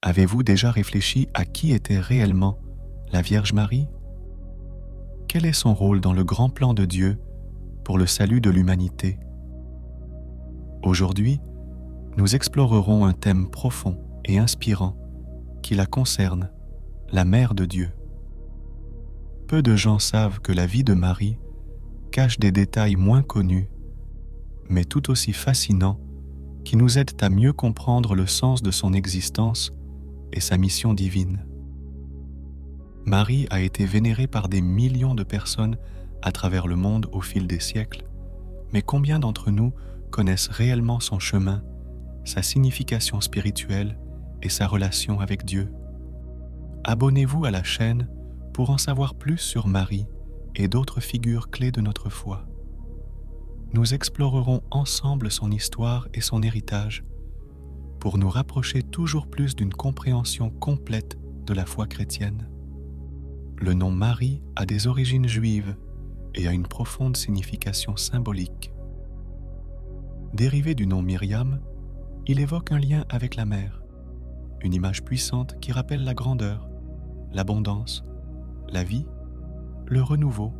Avez-vous déjà réfléchi à qui était réellement la Vierge Marie? Quel est son rôle dans le grand plan de Dieu pour le salut de l'humanité? Aujourd'hui, nous explorerons un thème profond et inspirant qui la concerne, la Mère de Dieu. Peu de gens savent que la vie de Marie cache des détails moins connus, mais tout aussi fascinants, qui nous aident à mieux comprendre le sens de son existence et sa mission divine. Marie a été vénérée par des millions de personnes à travers le monde au fil des siècles, mais combien d'entre nous connaissent réellement son chemin, sa signification spirituelle et sa relation avec Dieu? Abonnez-vous à la chaîne pour en savoir plus sur Marie et d'autres figures clés de notre foi. Nous explorerons ensemble son histoire et son héritage pour nous rapprocher toujours plus d'une compréhension complète de la foi chrétienne. Le nom Marie a des origines juives et a une profonde signification symbolique. Dérivé du nom Myriam, il évoque un lien avec la mer, une image puissante qui rappelle la grandeur, l'abondance, la vie, le renouveau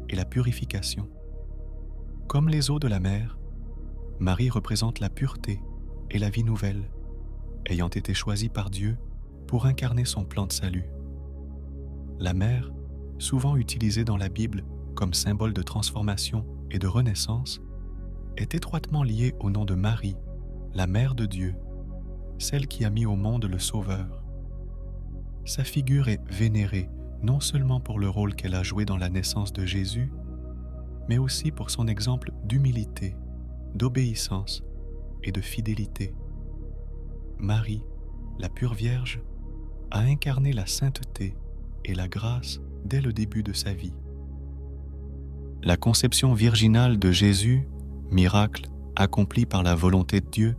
et la purification. Comme les eaux de la mer, Marie représente la pureté et la vie nouvelle, ayant été choisie par Dieu pour incarner son plan de salut. La mer, souvent utilisée dans la Bible comme symbole de transformation et de renaissance, est étroitement liée au nom de Marie, la Mère de Dieu, celle qui a mis au monde le Sauveur. Sa figure est vénérée non seulement pour le rôle qu'elle a joué dans la naissance de Jésus, mais aussi pour son exemple d'humilité, d'obéissance et de fidélité. Marie, la pure Vierge, a incarné la sainteté et la grâce dès le début de sa vie. La conception virginale de Jésus, miracle accompli par la volonté de Dieu,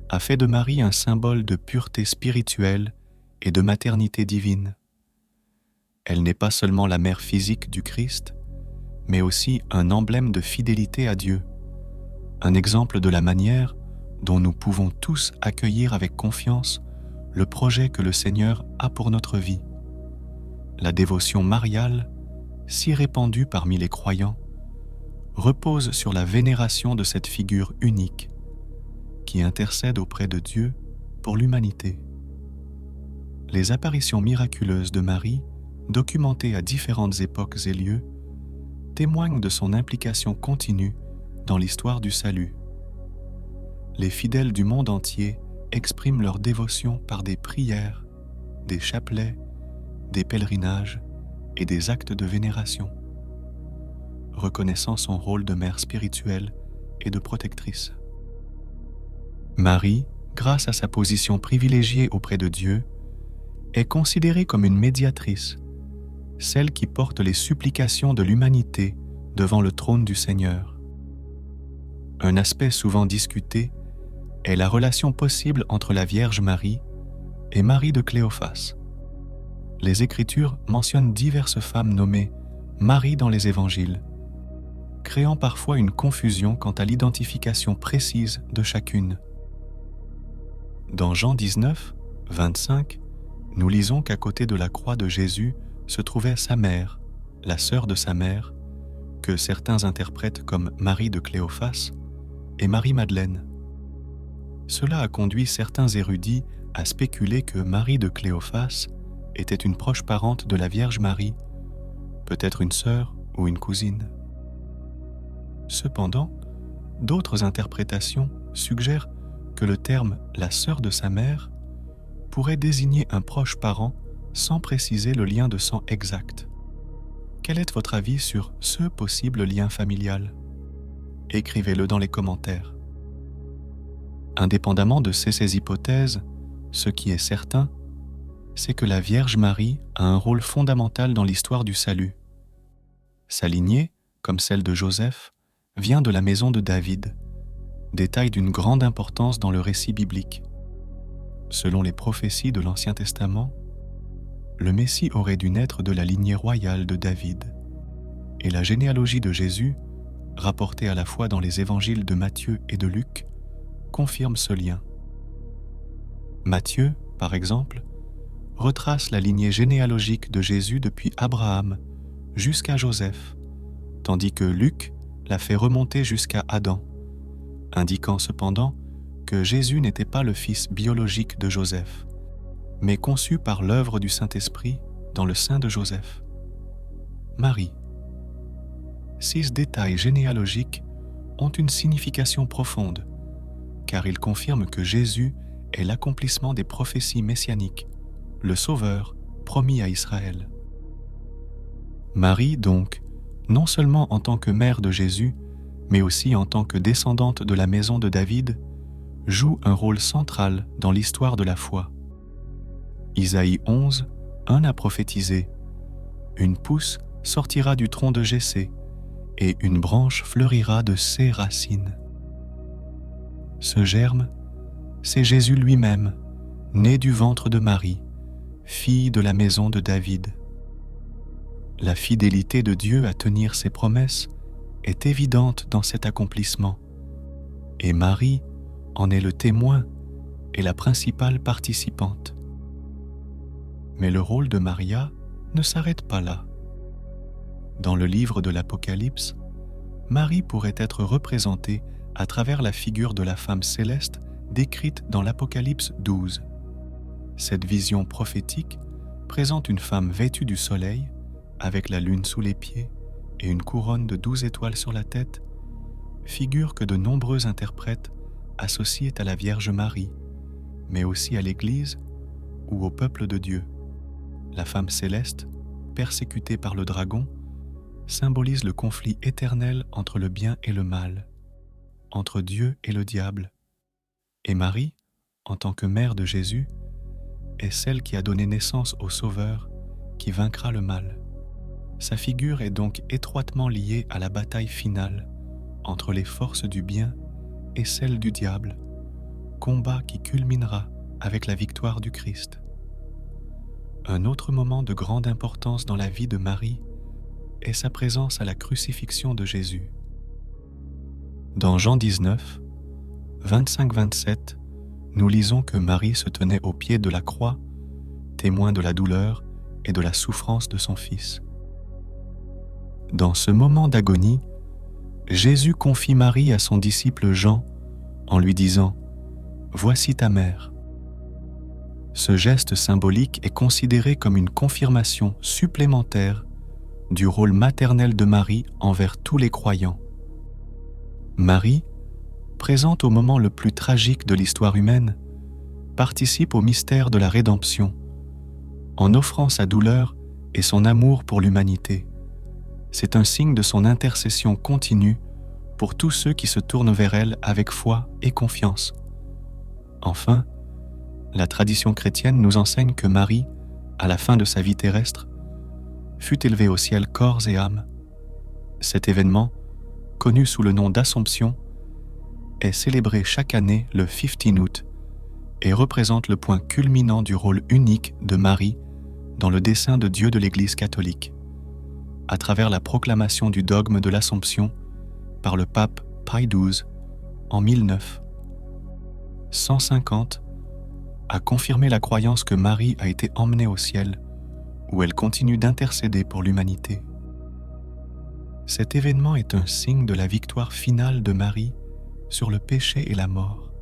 a fait de Marie un symbole de pureté spirituelle et de maternité divine. Elle n'est pas seulement la mère physique du Christ, mais aussi un emblème de fidélité à Dieu, un exemple de la manière dont nous pouvons tous accueillir avec confiance le projet que le Seigneur a pour notre vie. La dévotion mariale, si répandue parmi les croyants, repose sur la vénération de cette figure unique qui intercède auprès de Dieu pour l'humanité. Les apparitions miraculeuses de Marie, documentées à différentes époques et lieux, témoignent de son implication continue dans l'histoire du salut. Les fidèles du monde entier expriment leur dévotion par des prières, des chapelets, des pèlerinages et des actes de vénération, reconnaissant son rôle de mère spirituelle et de protectrice. Marie, grâce à sa position privilégiée auprès de Dieu, est considérée comme une médiatrice, celle qui porte les supplications de l'humanité devant le trône du Seigneur. Un aspect souvent discuté est la relation possible entre la Vierge Marie et Marie de Cléophas. Les Écritures mentionnent diverses femmes nommées Marie dans les Évangiles, créant parfois une confusion quant à l'identification précise de chacune. Dans Jean 19, 25, nous lisons qu'à côté de la croix de Jésus se trouvait sa mère, la sœur de sa mère, que certains interprètent comme Marie de Cléophas, et Marie-Madeleine. Cela a conduit certains érudits à spéculer que Marie de Cléophas était une proche parente de la Vierge Marie, peut-être une sœur ou une cousine. Cependant, d'autres interprétations suggèrent que le terme « la sœur de sa mère » pourrait désigner un proche parent sans préciser le lien de sang exact. Quel est votre avis sur ce possible lien familial? Écrivez-le dans les commentaires. Indépendamment de ces hypothèses, ce qui est certain, c'est que la Vierge Marie a un rôle fondamental dans l'histoire du salut. Sa lignée, comme celle de Joseph, vient de la maison de David, détail d'une grande importance dans le récit biblique. Selon les prophéties de l'Ancien Testament, le Messie aurait dû naître de la lignée royale de David, et la généalogie de Jésus, rapportée à la fois dans les évangiles de Matthieu et de Luc, confirme ce lien. Matthieu par exemple, retrace la lignée généalogique de Jésus depuis Abraham jusqu'à Joseph, tandis que Luc la fait remonter jusqu'à Adam, indiquant cependant que Jésus n'était pas le fils biologique de Joseph, mais conçu par l'œuvre du Saint-Esprit dans le sein de Joseph. Marie. Ces détails généalogiques ont une signification profonde, car ils confirment que Jésus est l'accomplissement des prophéties messianiques, le Sauveur promis à Israël. Marie, donc, non seulement en tant que mère de Jésus, mais aussi en tant que descendante de la maison de David, joue un rôle central dans l'histoire de la foi. Isaïe 11, 1 a prophétisé « Une pousse sortira du tronc de Jessé, et une branche fleurira de ses racines. » Ce germe, c'est Jésus lui-même, né du ventre de Marie, fille de la maison de David. La fidélité de Dieu à tenir ses promesses est évidente dans cet accomplissement, et Marie en est le témoin et la principale participante. Mais le rôle de Maria ne s'arrête pas là. Dans le livre de l'Apocalypse, Marie pourrait être représentée à travers la figure de la femme céleste décrite dans l'Apocalypse 12. Cette vision prophétique présente une femme vêtue du soleil, avec la lune sous les pieds et une couronne de 12 étoiles sur la tête, figure que de nombreux interprètes associent à la Vierge Marie, mais aussi à l'Église ou au peuple de Dieu. La femme céleste, persécutée par le dragon, symbolise le conflit éternel entre le bien et le mal, entre Dieu et le diable. Et Marie, en tant que mère de Jésus, est celle qui a donné naissance au Sauveur qui vaincra le mal. Sa figure est donc étroitement liée à la bataille finale entre les forces du bien et celles du diable, combat qui culminera avec la victoire du Christ. Un autre moment de grande importance dans la vie de Marie est sa présence à la crucifixion de Jésus. Dans Jean 19, 25-27, nous lisons que Marie se tenait au pied de la croix, témoin de la douleur et de la souffrance de son Fils. Dans ce moment d'agonie, Jésus confie Marie à son disciple Jean en lui disant « Voici ta mère ». Ce geste symbolique est considéré comme une confirmation supplémentaire du rôle maternel de Marie envers tous les croyants. Marie, présente au moment le plus tragique de l'histoire humaine, participe au mystère de la rédemption, en offrant sa douleur et son amour pour l'humanité. C'est un signe de son intercession continue pour tous ceux qui se tournent vers elle avec foi et confiance. Enfin, la tradition chrétienne nous enseigne que Marie, à la fin de sa vie terrestre, fut élevée au ciel corps et âme. Cet événement, connu sous le nom d'Assomption, est célébré chaque année le 15 août et représente le point culminant du rôle unique de Marie dans le dessein de Dieu de l'Église catholique, à travers la proclamation du dogme de l'Assomption par le pape Pie XII en 1009. 150 a confirmé la croyance que Marie a été emmenée au ciel, où elle continue d'intercéder pour l'humanité. Cet événement est un signe de la victoire finale de Marie sur le péché et la mort,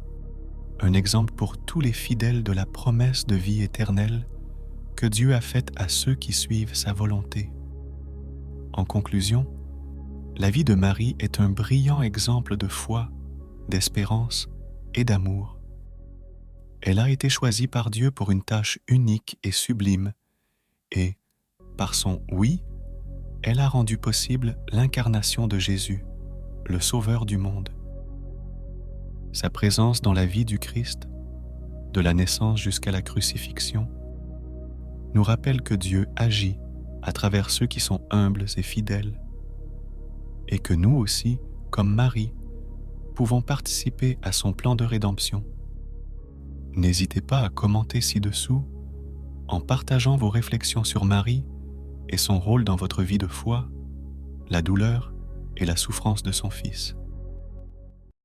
un exemple pour tous les fidèles de la promesse de vie éternelle que Dieu a faite à ceux qui suivent sa volonté. En conclusion, la vie de Marie est un brillant exemple de foi, d'espérance et d'amour. Elle a été choisie par Dieu pour une tâche unique et sublime, et, par son « oui », elle a rendu possible l'incarnation de Jésus, le Sauveur du monde. Sa présence dans la vie du Christ, de la naissance jusqu'à la crucifixion, nous rappelle que Dieu agit à travers ceux qui sont humbles et fidèles, et que nous aussi, comme Marie, pouvons participer à son plan de rédemption. N'hésitez pas à commenter ci-dessous en partageant vos réflexions sur Marie et son rôle dans votre vie de foi, la douleur et la souffrance de son Fils.